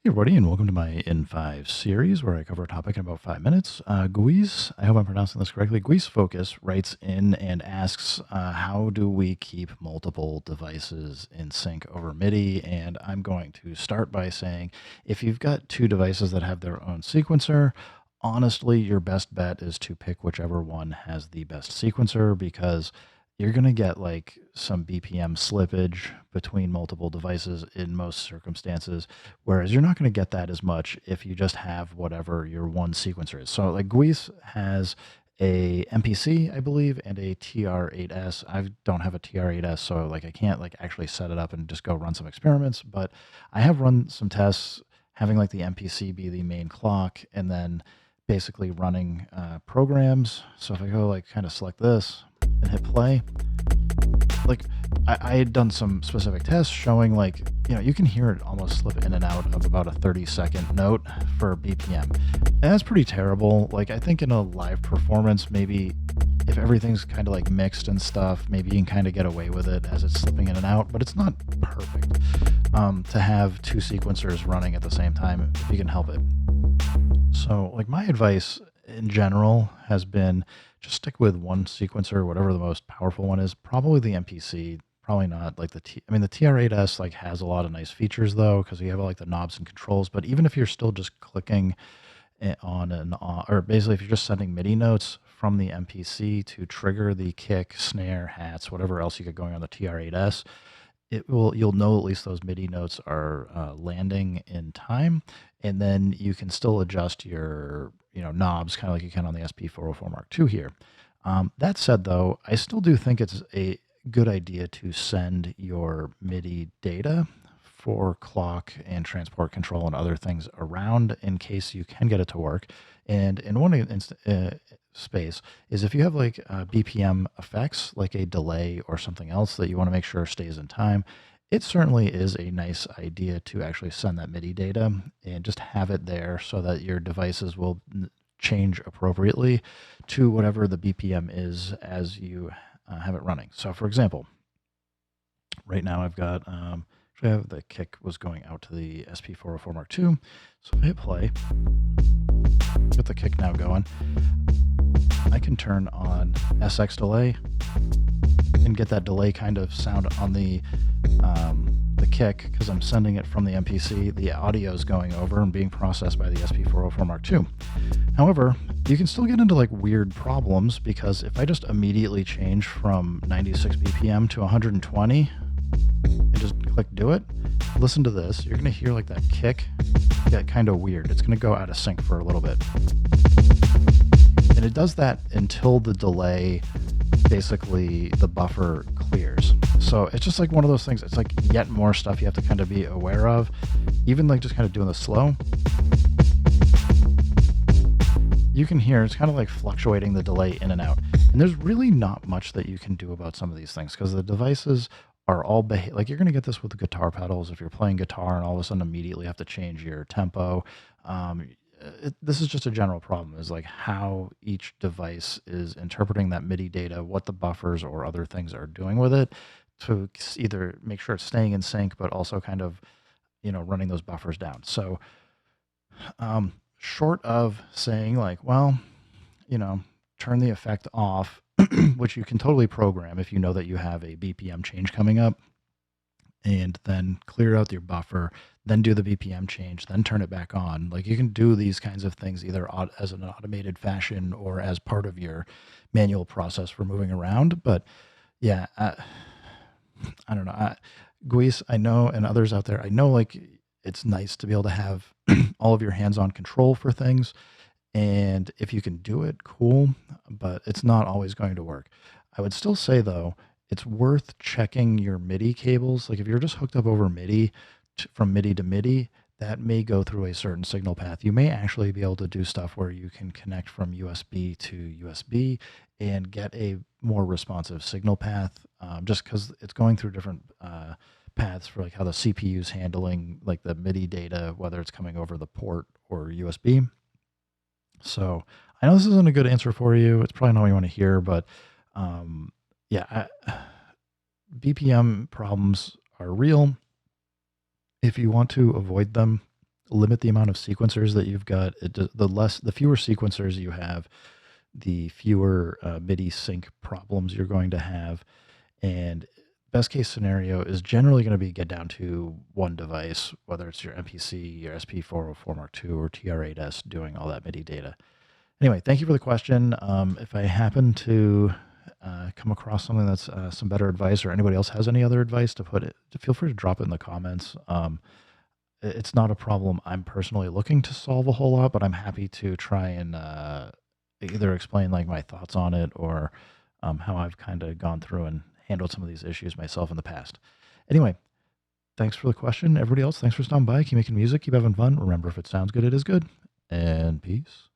Hey everybody, and welcome to my in5 series where I cover a topic in about 5 minutes. Guiz, I hope I'm pronouncing this correctly. Guiz Focus writes in and asks, how do we keep multiple devices in sync over MIDI? And I'm going to start by saying, if you've got two devices that have their own sequencer, honestly, your best bet is to pick whichever one has the best sequencer because you're going to get like some BPM slippage between multiple devices in most circumstances. Whereas you're not going to get that as much if you just have whatever your one sequencer is. So like Guis has a MPC, I believe, and a TR8S. I don't have a TR8S, so like I can't like actually set it up and just go run some experiments. But I have run some tests having like the MPC be the main clock and then basically running programs. So if I go like kind of select this and hit play, like I had done some specific tests showing like, you can hear it almost slip in and out of about a 30-second note for BPM. And that's pretty terrible. Like I think in a live performance, maybe if everything's kind of like mixed and stuff, maybe you can kind of get away with it as it's slipping in and out, but it's not perfect to have two sequencers running at the same time if you can help it. So like my advice in general has been just stick with one sequencer, whatever the most powerful one is. Probably the MPC, probably not like the TR8S like has a lot of nice features though, because you have like the knobs and controls. But even if you're still just clicking on or basically if you're just sending MIDI notes from the MPC to trigger the kick, snare, hats, whatever else you get going on the TR8S, you'll know at least those MIDI notes are landing in time, and then you can still adjust your knobs kind of like you can on the SP404 Mark II here. That said, though, I still do think it's a good idea to send your MIDI data for clock and transport control and other things around in case you can get it to work. And in one space is if you have like BPM effects, like a delay or something else that you want to make sure stays in time, it certainly is a nice idea to actually send that MIDI data and just have it there so that your devices will change appropriately to whatever the BPM is as you have it running. So for example, right now I've got, actually I have the kick was going out to the SP404 Mark II. So if I hit play, get the kick now going, I can turn on SX delay and get that delay kind of sound on the kick because I'm sending it from the MPC. The audio is going over and being processed by the SP404 Mark II. However, you can still get into like weird problems because if I just immediately change from 96 BPM to 120 and just click do it, listen to this. You're going to hear like that kick get kind of weird. It's going to go out of sync for a little bit. And it does that until the delay, basically the buffer clears. So it's just like one of those things. It's like yet more stuff you have to kind of be aware of. Even like just kind of doing this slow, you can hear it's kind of like fluctuating the delay in and out. And there's really not much that you can do about some of these things because the devices are all like you're going to get this with the guitar pedals. If you're playing guitar and all of a sudden immediately have to change your tempo, this is just a general problem is like how each device is interpreting that MIDI data, what the buffers or other things are doing with it to either make sure it's staying in sync, but also kind of, running those buffers down. So, short of saying like, well, turn the effect off, which you can totally program if you know that you have a BPM change coming up, and then clear out your buffer, then do the BPM change, then turn it back on. Like you can do these kinds of things either as an automated fashion or as part of your manual process for moving around. But yeah, I don't know. Guis, I know, and others out there, I know like it's nice to be able to have all of your hands-on control for things. And if you can do it, cool, but it's not always going to work. I would still say though, it's worth checking your MIDI cables. Like if you're just hooked up over MIDI from MIDI to MIDI, that may go through a certain signal path. You may actually be able to do stuff where you can connect from USB to USB and get a more responsive signal path, just because it's going through different paths for like how the CPU is handling like the MIDI data, whether it's coming over the port or USB. So I know this isn't a good answer for you. It's probably not what you want to hear, but yeah, BPM problems are real. If you want to avoid them, limit the amount of sequencers that you've got. The fewer sequencers you have, the fewer MIDI sync problems you're going to have. And best case scenario is generally going to be get down to one device, whether it's your MPC, your SP404 Mark II, or TR8S doing all that MIDI data. Anyway, thank you for the question. If I happen to come across something that's some better advice, or anybody else has any other advice to put it, feel free to drop it in the comments. It's not a problem I'm personally looking to solve a whole lot, but I'm happy to try and either explain like my thoughts on it or how I've kind of gone through and handled some of these issues myself in the past. Anyway, thanks for the question. Everybody else, thanks for stopping by. Keep making music, keep having fun. Remember, if it sounds good, it is good. And peace.